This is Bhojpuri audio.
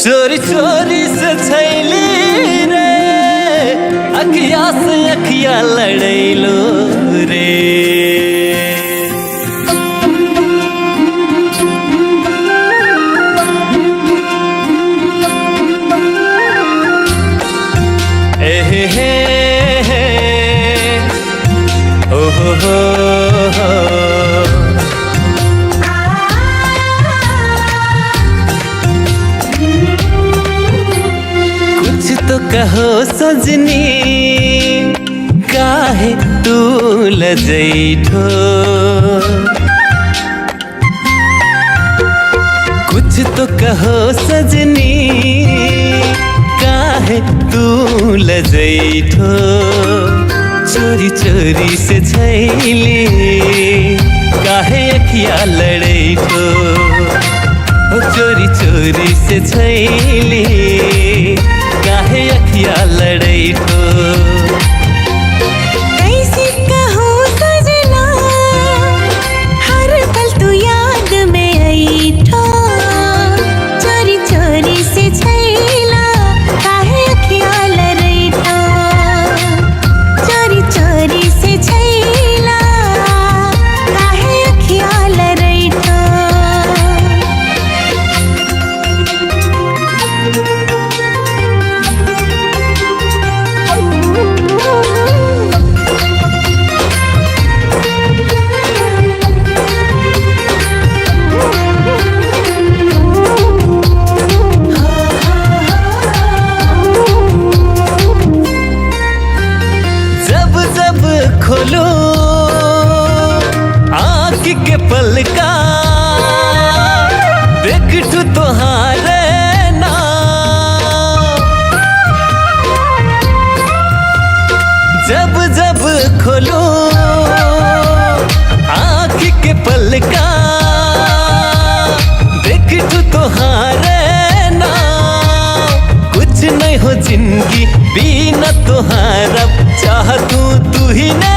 चोरी चोरी से छैली रे अखिया से अखिया लड़ैलो रे। कुछ तो कहो सजनी काहे तू लजैठो, कुछ तो कहो सजनी काहे तू लजैठो। चोरी चोरी से छैली काहे अखिया लड़ैठो, चोरी चोरी से छैली काहे अखिया लड़ैठो। कैसे कहो सजना हर पल तू याद में ऐठो, चोरी चोरी से छैला काहे अखिया लड़ैठो, चोरी चोरी से छैला काहे अखिया लड़ैठो। खोलो आँख के पलका देखू तोहारे नाम, जब जब खोलो आँख के पलका देखू तोहारे नाम। कुछ नहीं हो जिंदगी बिना तोहारा, चाह तू ही ना